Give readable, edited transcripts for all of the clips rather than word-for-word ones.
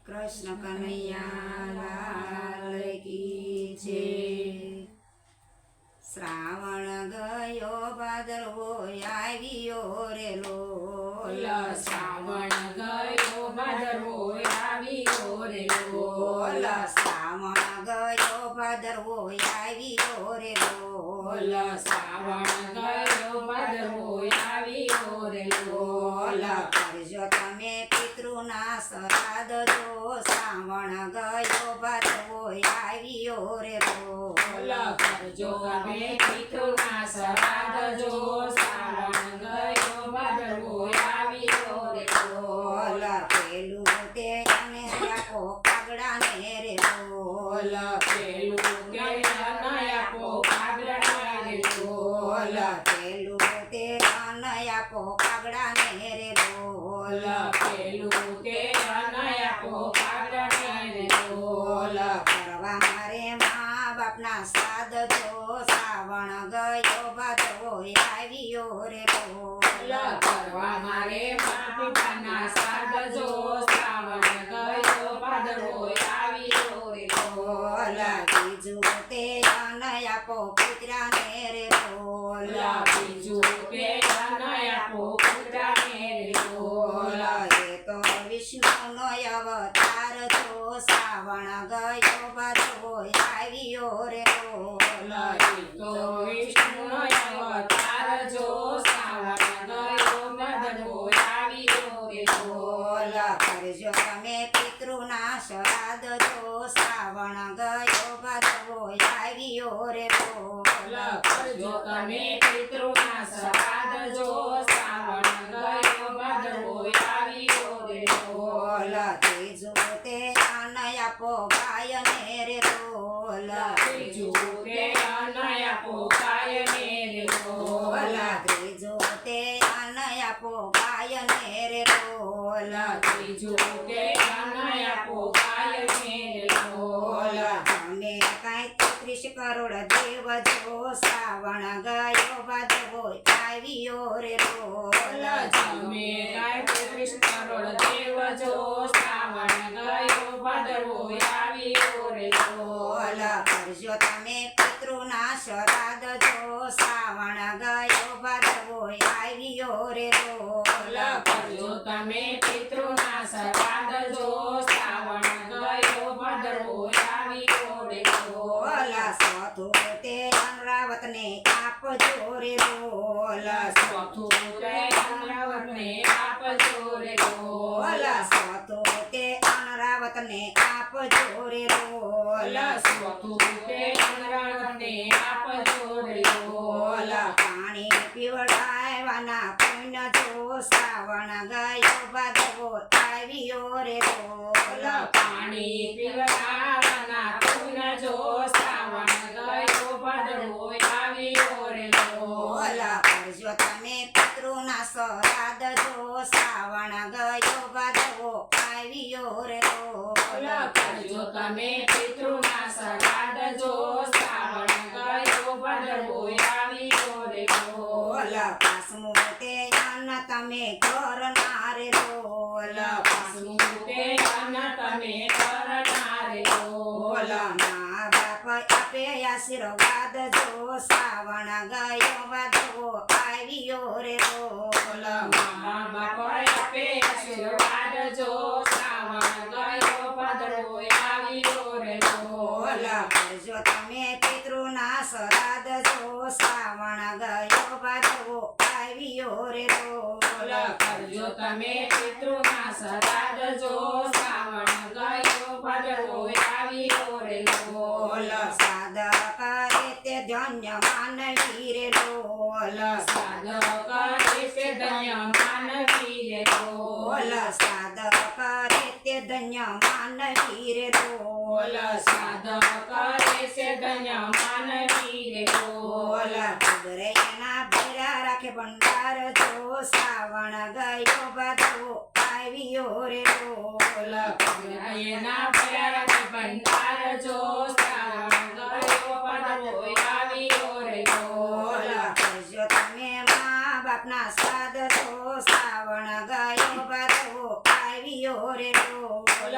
कृष्ण कन्हैया लाल की जय। श्रावण गयो भादरवो आव्यो रे लोल। श्रावण गयो भादरवो आव्यो रे लोल। श्रावण गयो भादरवो आव्यो रे लोल। श्रावण गयो भादरवो आव्यो रे लोल। करजो तमे पितृना श्राद्ध जो श्रावण गयो भादरवो आव्यो रे लोल। करजो तमे पितृना श्राद्ध जो श्रावण गयो भादरवो आव्यो रे लोल। पेलू ते अने आपो कागड़ा ने रे लोल। पेलू ते अने आपो कागड़ा ने रे लोल। पेलू ते अने आपो कागड़ा ने रे लोल। पेलू ते अने आपो कागड़ा ने रे लोल। करवा मारे माँ बापना श्राद्ध जो श्रावण गयो भादरवो आव्यो रे लोल। करवा मारे माँ पिताना श्राद्ध जो श्रावण गयो भादरवो आव्यो रे लोल। बीजू ते अने आपो पितरा ने रे लोल। बीजू ते अने आपो पितरा ने रे लोल। ये तो विष्णु नो अवतार जो श्रावण गयो भादरवो आव्यो रे लोल। तो विष्णु अवतार जो श्रावण गयो भादरवो आव्यो रे लोल। करजो तमे पितृना श्राद्ध जो श्रावण गयो भादरवो आव्यो रे लोल। करजो तमे पितृना श्राद्ध जो श्रावण गयो भादरवो आव्यो रे लोल। तेजो ते अने आपो गाय ने रे लोल। त्रीजो ते अने आपो गाय ने रे लोल। त्रीजो ते अने आपो गाय ने रे लोल। त्रीजो ते अने आपो गाय ने रे लोल। जमे काई 33 करोड़ देव जो श्रावण गयो भादरवो आव्यो रे लोल। जमे काय 33 करोड़ देव जो श्रावण गयो भादरवो आव्यो रे लोल। करजो तमे पितृना श्राद्ध जो श्रावण गयो भादरवो आव्यो रे लोल। करजो तमे पितृना श्राद्ध जो श्रावण गयो भादरवो आव्यो रे लोल। स्वथु ते अनरावत ने आपजो रे लोल। स्वथु ते अनरावत ने आपजो रे लोल। स्वथु ते अनरावत ने आपजो रे लोल। स्वथु ते अनरावत ने आपजो रे लोल। पाणी पीवड़ाववाना पुण्य जो श्रावण गयो भादरवो आव्यो रे लोल। पाणी पीवड़ाववाना पुण्य जो श्रावण गयो भादरवो आव्यो रे लोल। करजो तमे पितृना श्राद्ध जो श्रावण गयो भादरवो आव्यो रे लोल। करजो तमे पितृना श्राद्ध जो श्रावण गयो भादरवो आव्यो रे लोल। पासमु ते अन्न तमे करना रे लोल। पासमु ते अन्न तमे करना रे लोल। माँ बाप आपे आशीर्वाद जो श्रावण गयो भादरवो आव्यो रे लोल। माँ बाप आपे आशीर्वाद जो श्रावण गयो भादरवो आव्यो रे लोल। करजो तमे पितृना श्राद्ध जो श्रावण गयो भादरवो आव्यो रे लोल। करजो तमे पितृना श्राद्ध जो श्रावण गयो भादरवो आव्यो रे लोल। श्राद्ध करे ते धन्य मानवी रे लोल। श्राद्ध करे ते धन्य मानवी रे लोल। श्राद्ध करे ते धन्य मानवी रे लोल। श्राद्ध करे ते धन्य मानवी रे लोल। कुबरेना भैरा राखे भंडार जो श्रावण गयो भादरवो आव्यो रे लोल। एना भैरा भंडार जो श्रावण गयो भादरवो आव्यो रे लोल। करजो तमे माँ बापना श्राद्ध जो श्रावण गयो भादरवो आव्यो रे लोल।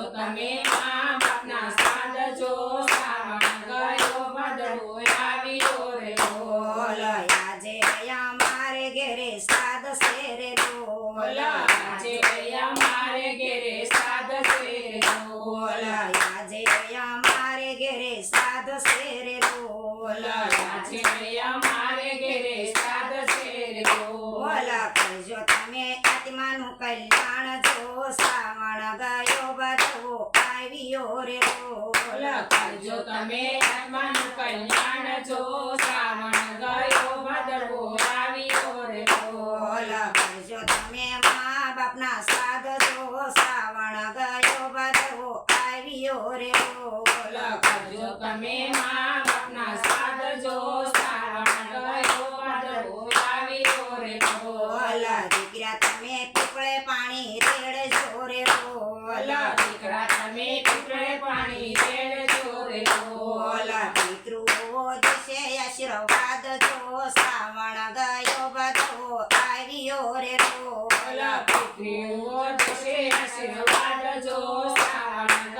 તમે મા બાપના સાધજો શ્રાવણ ગયો ભાદરવો આવ્યો રે બોલ આજે અમારે ઘેરે સાદ શેરે બોલ આજે અમારે ઘેરે સાદ શેર બોલ આજે અમારે ઘેરે સાદ શેરે બોલ આજે અમારે ઘેરે સાદ શેર બોલ કરજો તમે આત્માનું કલ્યાણ જો શ્રાવણ ગયો ભાદરવો આવ્યો રે બોલ કરજો તમે આત્માનું કલ્યાણ જો શ્રાવણ ગયો ભાદરવો આવ્યો રે બોલ કરજો તમે મા બાપના સાદ જો શ્રાવણ ગયો ભાદરવો આવ્યો રે બોલ કરજો તમે મા બાપના સાદ જો શ્રાવણ ગયો ભાદરવો આવ્યો રે બોલ દીકરા તમે પીપળે પાણી રેડજો રે બોલ દીકરા તમે પીપળે પાણી રેડજો રે બોલ પિતૃઓ દેશે આશીર્વાદ જો શ્રાવણ ગયો ભાદરવો આવ્યો રે બોલ પિતૃઓ દેશે આશીર્વાદ જો શ્રાવણ